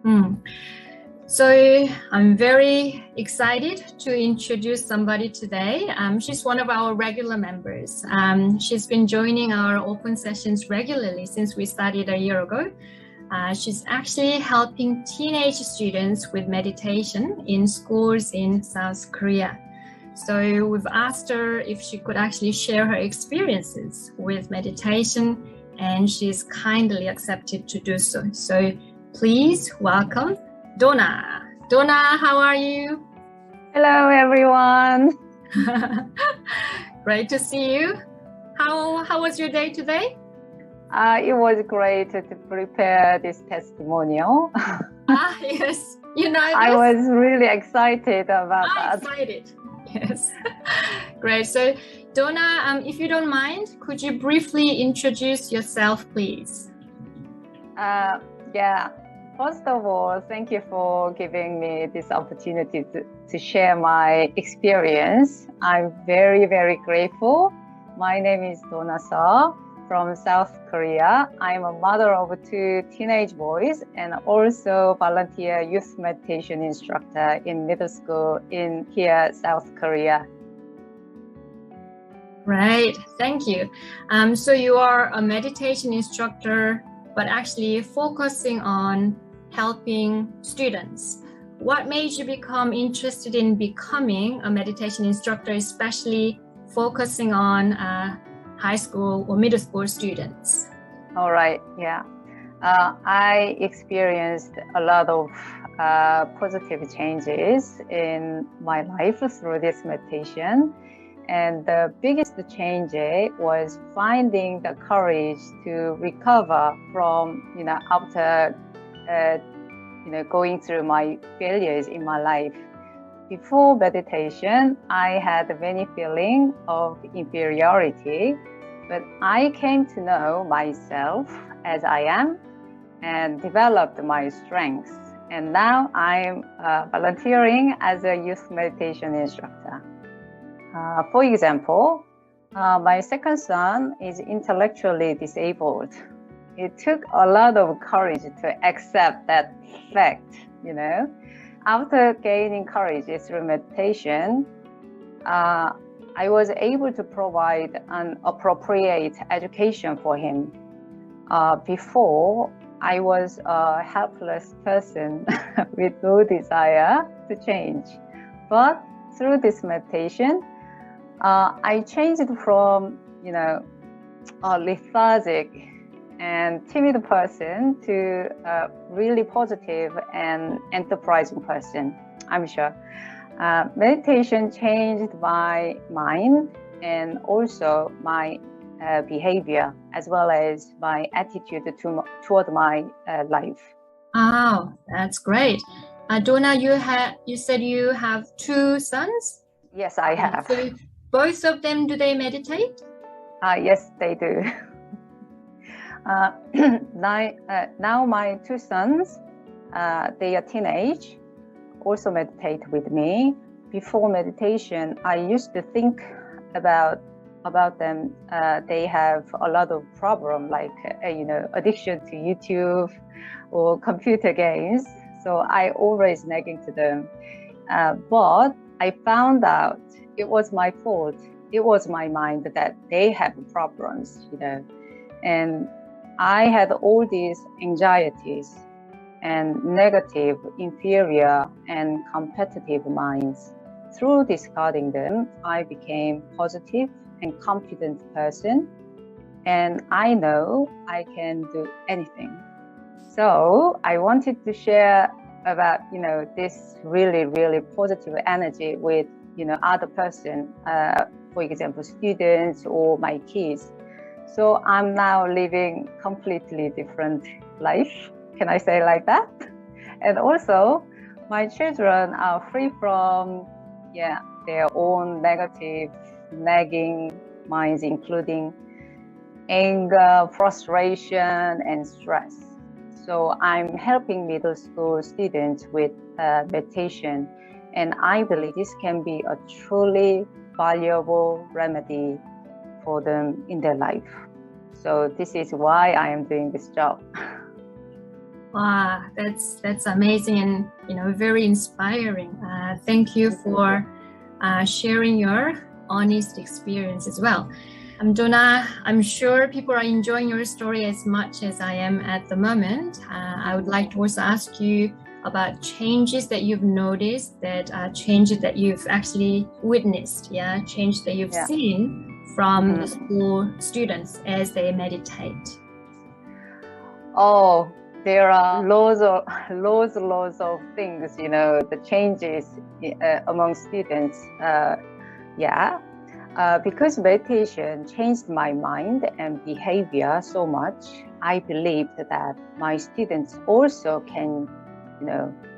Mm. So I'm very excited to introduce somebody today. She's one of our regular members. She's been joining our open sessions regularly since we started a year ago. She's actually helping teenage students with meditation in schools in South Korea. So we've asked her if she could actually share her experiences with meditation, and she's kindly accepted to do so. So please welcome Donna. Donna, how are you? Hello, everyone. Great to see you. How was your day today? It was great to prepare this testimonial. Yes. You know, I was really excited about that. Excited. Yes. Great. So, Donna, if you don't mind, could you briefly introduce yourself, please? Yeah. First of all, thank you for giving me this opportunity to share my experience. I'm very, very grateful. My name is Donna Seo from South Korea. I'm a mother of 2 teenage boys and also volunteer youth meditation instructor in middle school in here, South Korea. Right, thank you. So you are a meditation instructor, but actually focusing on helping students. What made you become interested in becoming a meditation instructor, especially focusing on high school or middle school students? All right, yeah. I experienced a lot of positive changes in my life through this meditation. And the biggest change was finding the courage to recover from, after, going through my failures in my life. Before meditation, I had many feelings of inferiority, but I came to know myself as I am and developed my strengths. And now I'm volunteering as a youth meditation instructor. For example, my second son is intellectually disabled. It took a lot of courage to accept that fact, After gaining courage through meditation, I was able to provide an appropriate education for him. Before, I was a helpless person with no desire to change. But through this meditation, I changed from, a lethargic and timid person to a really positive and enterprising person, I'm sure. Meditation changed my mind and also my behavior, as well as my attitude toward my life. Oh, that's great. Donna, you said you have 2 sons? Yes, I have. So both of them, do they meditate? Yes, they do. Now my 2 sons, they are teenage, also meditate with me. Before meditation, I used to think about them. They have a lot of problem, like addiction to YouTube or computer games. So I always nagging to them. But I found out it was my fault. It was my mind that they have problems, and I had all these anxieties and negative, inferior, and competitive minds. Through discarding them, I became positive and confident person, and I know I can do anything. So I wanted to share about, this really, really positive energy with, other person, for example, students or my kids. So I'm now living completely different life. Can I say like that? And also, my children are free from, their own negative, nagging minds, including anger, frustration, and stress. So I'm helping middle school students with meditation, and I believe this can be a truly valuable remedy for them in their life. So this is why I am doing this job. Wow, that's amazing and very inspiring. Thank you for sharing your honest experience as well. Donna, I'm sure people are enjoying your story as much as I am at the moment. I would like to also ask you about changes that you've noticed, that changes that you've actually witnessed, change that you've seen from the school students as they meditate. Oh, there are loads of things, the changes among students. Because meditation changed my mind and behavior so much, I believed that my students also can,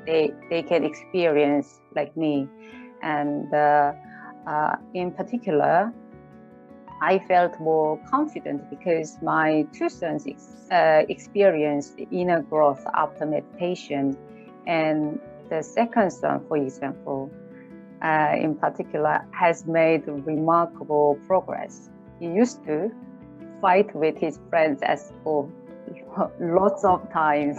they can experience like me. And in particular, I felt more confident because my two sons experienced inner growth after meditation. And the second son, for example, in particular, has made remarkable progress. He used to fight with his friends at school lots of times,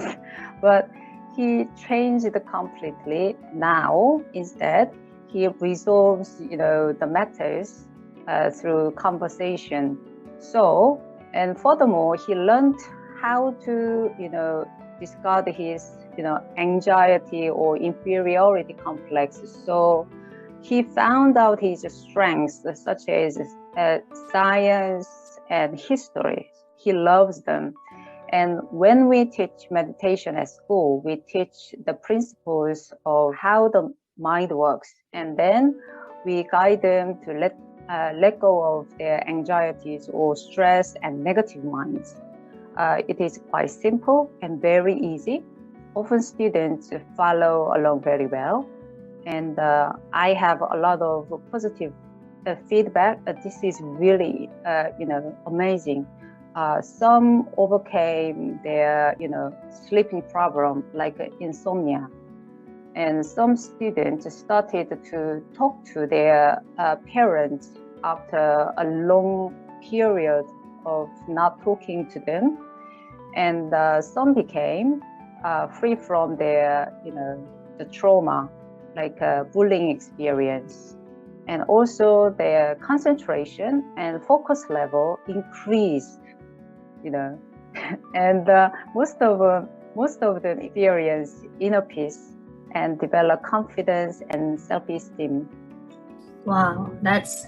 but he changed completely. Now, instead, he resolves, the matters through conversation. So, and furthermore, he learned how to, discard his, anxiety or inferiority complex. So he found out his strengths, such as science and history. He loves them. And when we teach meditation at school, we teach the principles of how the mind works. And then we guide them to let go of their anxieties or stress and negative minds. It is quite simple and very easy. Often students follow along very well. And I have a lot of positive feedback. This is really, amazing. Some overcame their, sleeping problem, like insomnia. And some students started to talk to their parents after a long period of not talking to them. And some became free from their, the trauma, like a bullying experience. And also their concentration and focus level increased, and most of them experience inner peace and develop confidence and self-esteem. Wow, that's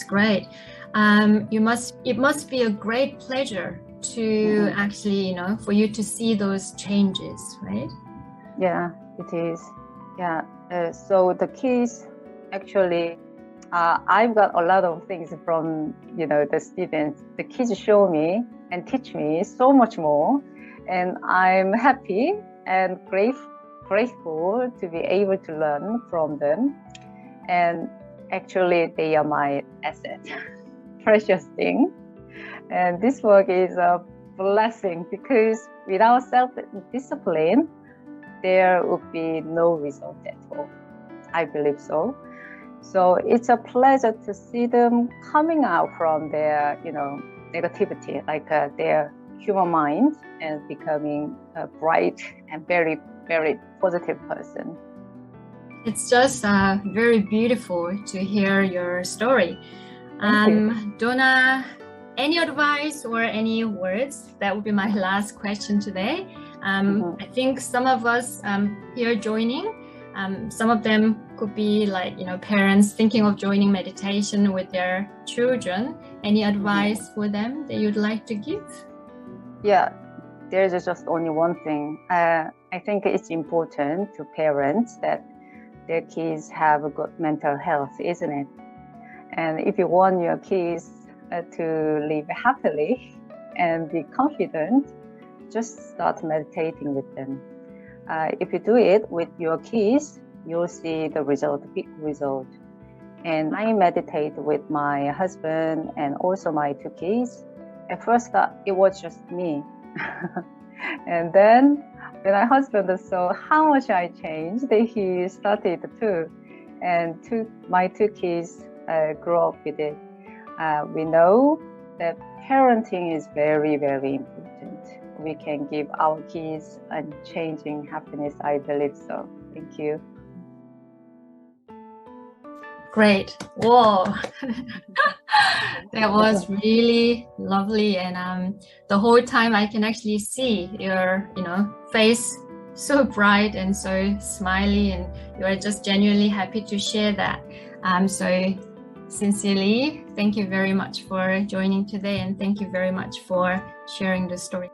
great. It must be a great pleasure to actually, for you to see those changes, right? Yeah, it is. Yeah. So the kids, actually, I've got a lot of things from, the students. The kids show me and teach me so much more. And I'm happy and grateful to be able to learn from them. And actually, they are my asset, precious thing. And this work is a blessing because without self-discipline, there would be no result at all. I believe so. So it's a pleasure to see them coming out from their, negativity, like their human mind, and becoming a bright and very, very positive person. It's just very beautiful to hear your story. Donna, any advice or any words? That would be my last question today. I think some of us here joining, some of them could be like, parents thinking of joining meditation with their children. Any advice for them that you'd like to give? Yeah, there's just only one thing. I think it's important to parents that their kids have a good mental health, isn't it? And if you want your kids to live happily and be confident, just start meditating with them. If you do it with your kids, you'll see the result, big result. And I meditate with my husband and also my two kids. At first, it was just me. And then when my husband saw how much I changed, he started too. And my two kids grew up with it. We know that parenting is very, very important. We can give our kids unchanging happiness. I believe so. Thank you. Great. Whoa. That was really lovely. And the whole time I can actually see your, face so bright and so smiley, and you are just genuinely happy to share that. So sincerely, thank you very much for joining today, and thank you very much for sharing the story.